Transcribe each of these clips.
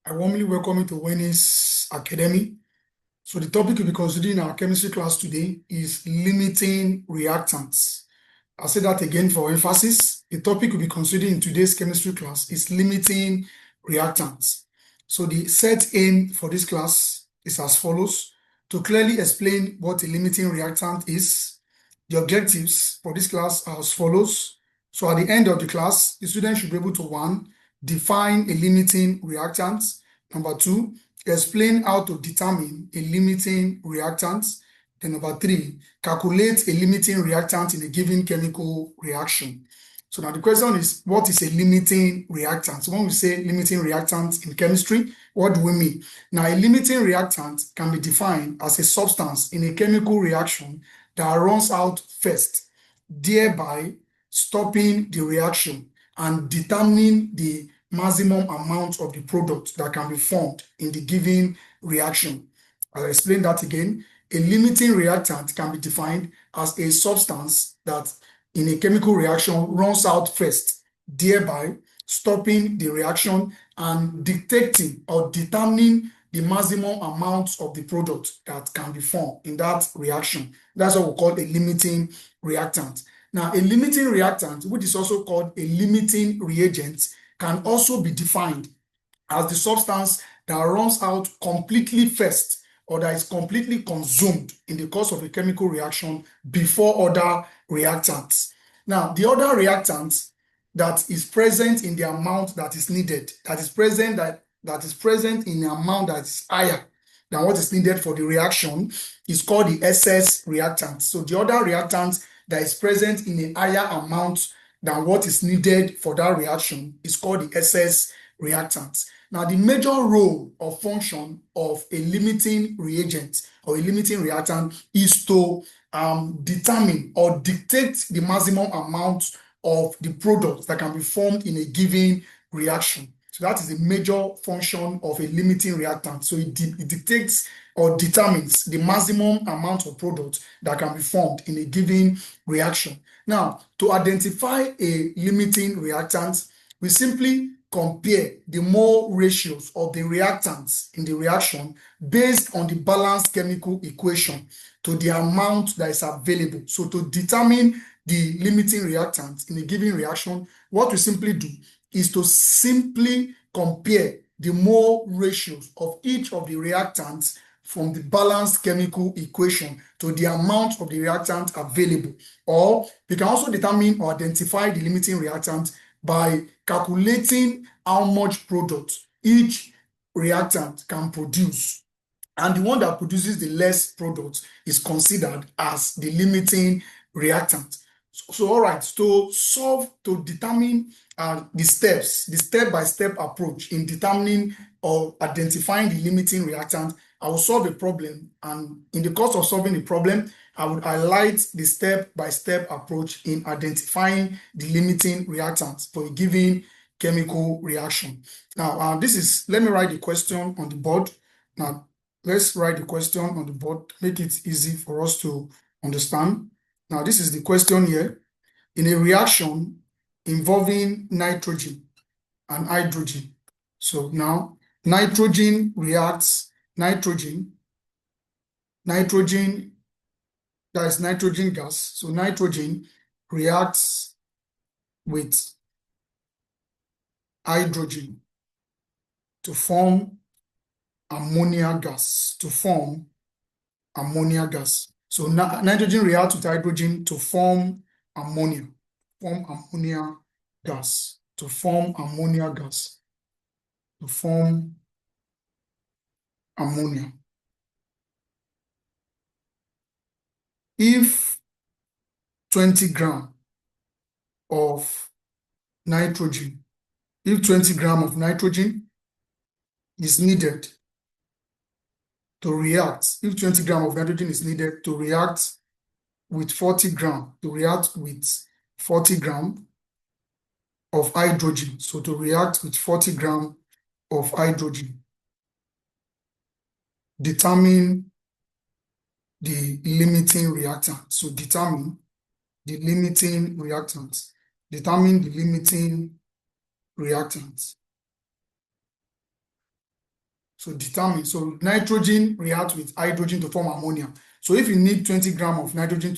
I warmly welcome you to Wanies Academy. So the topic we'll be considering in our chemistry class today is limiting reactants. I'll say that again for emphasis. The topic we'll be considering in today's chemistry class is limiting reactants. So the set aim for this class is as follows: to clearly explain what a limiting reactant is. The objectives for this class are as follows. So at the end of the class, the student should be able to, 1, define a limiting reactant. Number 2, explain how to determine a limiting reactant. Then number 3, calculate a limiting reactant in a given chemical reaction. So now the question is, what is a limiting reactant? So when we say limiting reactant in chemistry, what do we mean? Now, a limiting reactant can be defined as a substance in a chemical reaction that runs out first, thereby stopping the reaction and determining the maximum amount of the product that can be formed in the given reaction. I'll explain that again. A limiting reactant can be defined as a substance that in a chemical reaction runs out first, thereby stopping the reaction and dictating or determining the maximum amount of the product that can be formed in that reaction. That's what we call a limiting reactant. Now, a limiting reactant, which is also called a limiting reagent, can also be defined as the substance that runs out completely first or that is completely consumed in the course of a chemical reaction before other reactants. Now, the other reactant that is present in the amount that is needed, that is present in an amount that is higher than what is needed for the reaction, is called the excess reactant. So the other reactant that is present in a higher amount than what is needed for that reaction is called the excess reactant. Now, the major role or function of a limiting reagent or a limiting reactant is to determine or dictate the maximum amount of the product that can be formed in a given reaction. So that is the major function of a limiting reactant. So it dictates or determines the maximum amount of product that can be formed in a given reaction. Now, to identify a limiting reactant, we simply compare the mole ratios of the reactants in the reaction based on the balanced chemical equation to the amount that is available. So to determine the limiting reactant in a given reaction, what we simply do is to simply compare the mole ratios of each of the reactants from the balanced chemical equation to the amount of the reactant available. Or we can also determine or identify the limiting reactant by calculating how much product each reactant can produce. And the one that produces the less product is considered as the limiting reactant. So all right, to determine the step-by-step approach in determining or identifying the limiting reactant, I will solve a problem, and in the course of solving the problem, I would highlight the step-by-step approach in identifying the limiting reactant for a given chemical reaction. Now, let me write the question on the board. Now, let's write the question on the board, make it easy for us to understand. Now, this is the question here. In a reaction involving nitrogen and hydrogen. So now, nitrogen reacts, nitrogen, that is nitrogen gas. So nitrogen reacts with hydrogen to form ammonia gas, So nitrogen reacts with hydrogen to form ammonia, gas. If 20 grams of nitrogen is needed to react, with 40 grams of hydrogen. So to react with 40 grams of hydrogen, determine the limiting reactant. So determine the limiting reactant. So determine. So nitrogen reacts with hydrogen to form ammonia. So if you need 20 grams of nitrogen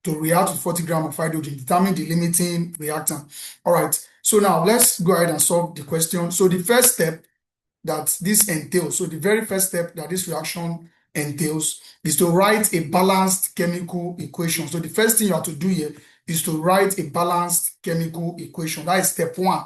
to react with 40 grams of hydrogen, determine the limiting reactant. All right. So now let's go ahead and solve the question. So the first step that this entails, so the very first step that this reaction entails is to write a balanced chemical equation. So the first thing you have to do here is to write a balanced chemical equation. That is step one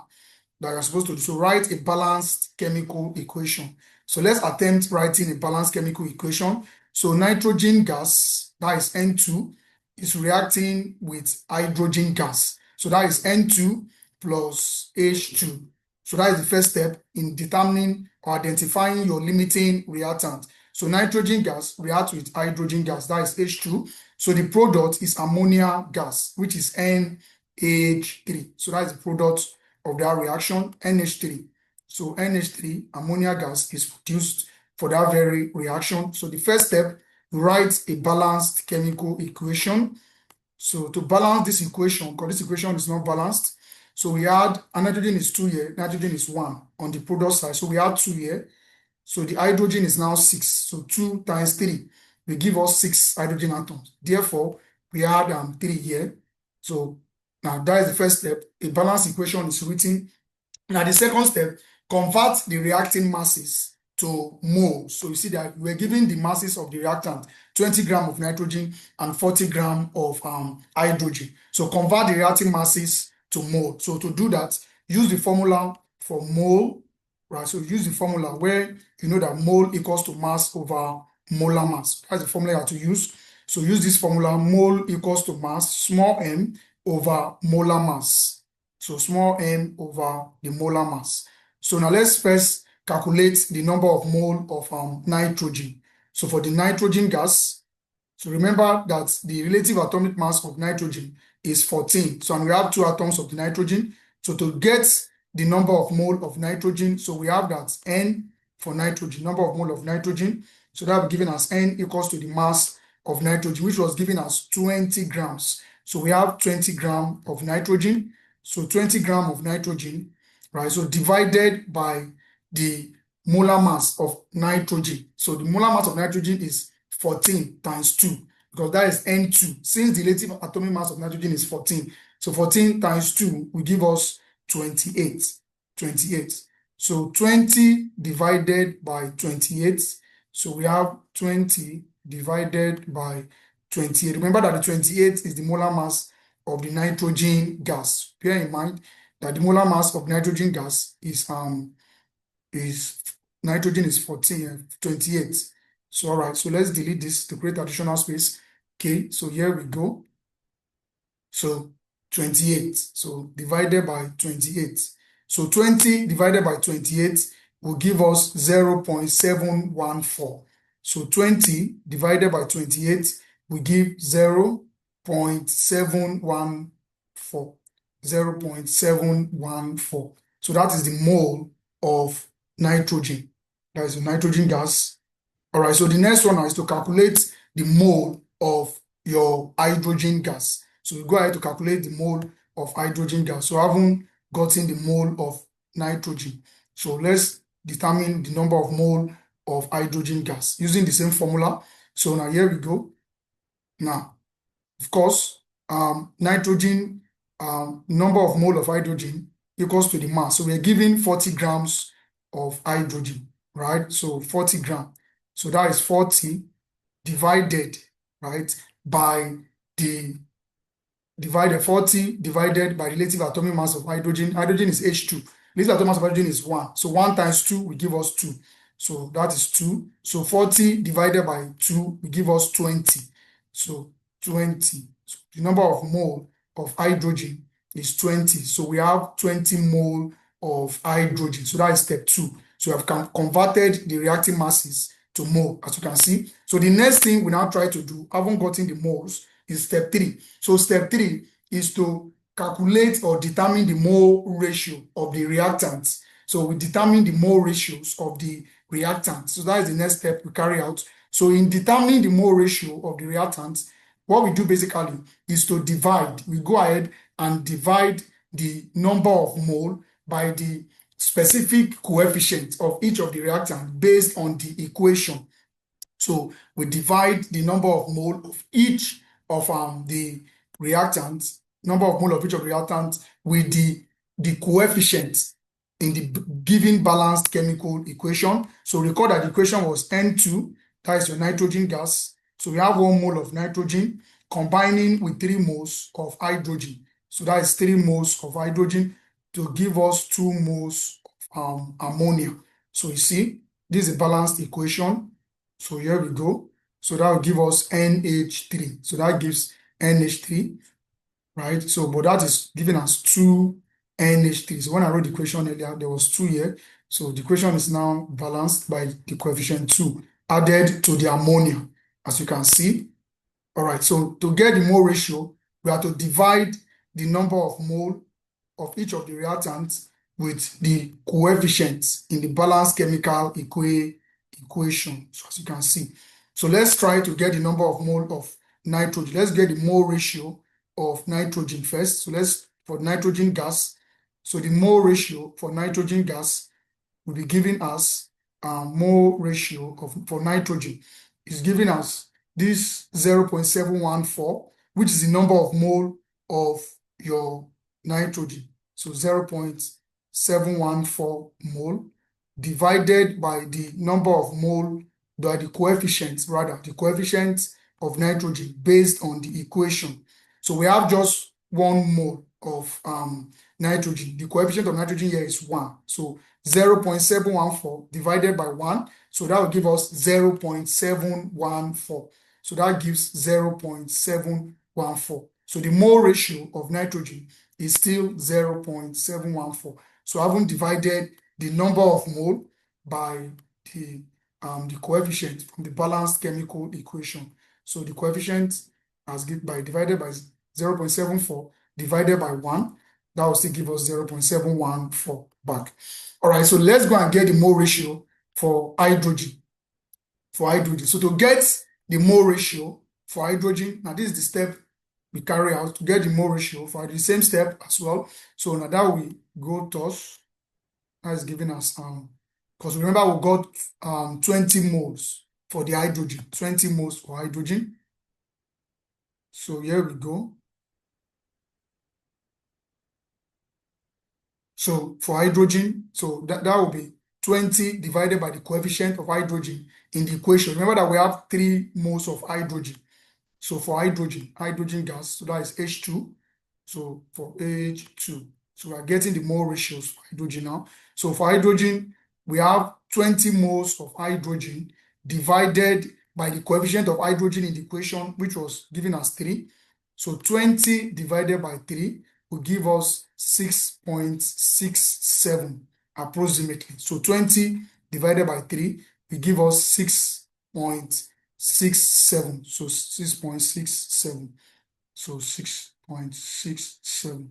that you're supposed to do. So write a balanced chemical equation. So let's attempt writing a balanced chemical equation. So nitrogen gas, that is N2, is reacting with hydrogen gas. So that is N2 plus H2. So that is the first step in determining or identifying your limiting reactant. So nitrogen gas reacts with hydrogen gas, that is H2. So the product is ammonia gas, which is NH3. So that is the product of that reaction, NH3. So NH3, ammonia gas, is produced for that very reaction. So the first step, write a balanced chemical equation. So to balance this equation, because this equation is not balanced, so we add nitrogen is 2 here, nitrogen is 1 on the product side. So we add 2 here. So the hydrogen is now 6. So 2 times 3 will give us 6 hydrogen atoms. Therefore, we add 3 here. So now that is the first step. A balanced equation is written. Now the second step, convert the reacting masses to moles. So you see that we're given the masses of the reactant, 20 grams of nitrogen and 40 grams of hydrogen. So convert the reacting masses to mole. So to do that, use the formula for mole, right? So use the formula where you know that mole equals to mass over molar mass. That's the formula you have to use. So use this formula, mole equals to mass, small m over molar mass. So small m over the molar mass. So now let's first calculate the number of mole of nitrogen. So for the nitrogen gas, so remember that the relative atomic mass of nitrogen is 14. So and we have 2 atoms of the nitrogen. So to get the number of mole of nitrogen, so we have that N for nitrogen, number of mole of nitrogen. So that will be given as N equals to the mass of nitrogen, which was given as 20 grams. So we have 20 grams of nitrogen. So 20 grams of nitrogen, right? So divided by the molar mass of nitrogen. So the molar mass of nitrogen is 14 times 2, because that is N2. Since the relative atomic mass of nitrogen is 14, so 14 times 2 will give us 28. 28. So 20 divided by 28. So we have 20 divided by 28. Remember that the 28 is the molar mass of the nitrogen gas. Bear in mind that the molar mass of nitrogen gas is nitrogen is 28. So all right, so let's delete this to create additional space. Okay, so here we go. So 28. So divided by 28. So 20 divided by 28 will give us 0.714. So 20 divided by 28 will give 0.714. 0.714. So that is the mole of nitrogen. That is the nitrogen gas. All right, so the next one is to calculate the mole of your hydrogen gas. So we go ahead to calculate the mole of hydrogen gas. So I haven't gotten the mole of nitrogen. So let's determine the number of mole of hydrogen gas using the same formula. So now here we go. Now, of course, nitrogen, number of mole of hydrogen equals to the mass. So we're given 40 grams of hydrogen, right? So 40 grams. So that is 40 divided, right, by the 40 divided by relative atomic mass of hydrogen. Hydrogen is H2. Relative atomic mass of hydrogen is 1. So 1 times 2 will give us 2. So that is 2. So 40 divided by 2 will give us 20. So 20. So the number of mole of hydrogen is 20. So we have 20 mole of hydrogen. So that is step 2. So we have converted the reacting masses to mole, as you can see. So the next thing we now try to do, haven't gotten the moles, is step 3. So step 3 is to calculate or determine the mole ratio of the reactants. So we determine the mole ratios of the reactants. So that is the next step we carry out. So in determining the mole ratio of the reactants, what we do basically is to divide. We go ahead and divide the number of mole by the specific coefficient of each of the reactants based on the equation. So we divide the number of mole of each of the reactants, number of mole of each of the reactants with the coefficient in the given balanced chemical equation. So recall that the equation was N2, that is your nitrogen gas. So we have 1 mole of nitrogen combining with 3 moles of hydrogen. So that is 3 moles of hydrogen to give us 2 moles of ammonia. So you see, this is a balanced equation. So here we go. So that will give us NH3. So that gives NH3, right? So, but that is giving us 2 NH3. So when I wrote the equation earlier, there was 2 here. So the equation is now balanced by the coefficient 2 added to the ammonia, as you can see. All right, so to get the mole ratio, we have to divide the number of mole of each of the reactants with the coefficients in the balanced chemical equation. So as you can see. So let's try to get the number of mole of nitrogen. Let's get the mole ratio of nitrogen first. So for nitrogen gas. So the mole ratio for nitrogen gas will be giving us mole ratio for nitrogen is giving us this 0.714, which is the number of mole of your nitrogen. So 0.714 mole divided by the number of mole, by the coefficients, rather, the coefficients of nitrogen based on the equation. So we have just 1 mole of nitrogen. The coefficient of nitrogen here is 1. So 0.714 divided by 1. So that will give us 0.714. So that gives 0.714. So the mole ratio of nitrogen is still 0.714. So I haven't divided the number of mole by the coefficient from the balanced chemical equation. So the coefficient divided by 0.74 divided by 1, that will still give us 0.714 back. All right, so let's go and get the mole ratio for hydrogen. So to get the mole ratio for hydrogen, now this is the step we carry out to get the mole ratio for the same step as well. So now that we go toss, that is giving us because remember we got 20 moles for the hydrogen, 20 moles for hydrogen. So here we go. So for hydrogen, so that will be 20 divided by the coefficient of hydrogen in the equation. Remember that we have 3 moles of hydrogen. So for hydrogen gas, so that is H2. So for H2, so we are getting the mole ratios for hydrogen now. So for hydrogen, we have 20 moles of hydrogen divided by the coefficient of hydrogen in the equation, which was giving us 3. So 20 divided by 3 will give us 6.67 approximately. So 20 divided by 3 will give us 6.67. So 6.67. So 6.67.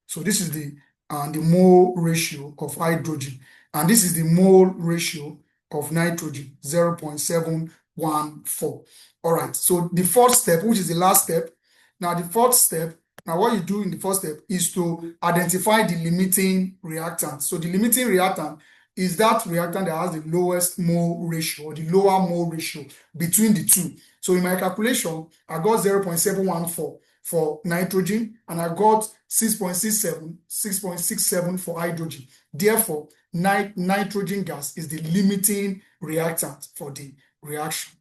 So this is the mole ratio of hydrogen. And this is the mole ratio of nitrogen, 0.714. All right, so the fourth step, which is the last step. Now the fourth step, now what you do in the first step is to identify the limiting reactant. So the limiting reactant is that reactant that has the lowest mole ratio or the lower mole ratio between the two. So in my calculation, I got 0.714 for nitrogen and I got 6.67 for hydrogen. Therefore, nitrogen gas is the limiting reactant for the reaction.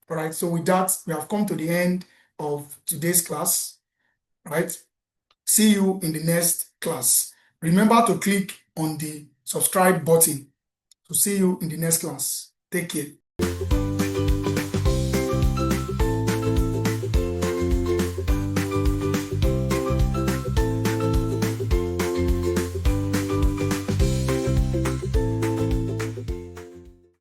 All right, so with that, we have come to the end of today's class. All right, see you in the next class. Remember to click on the subscribe button to see you in the next class. Take care.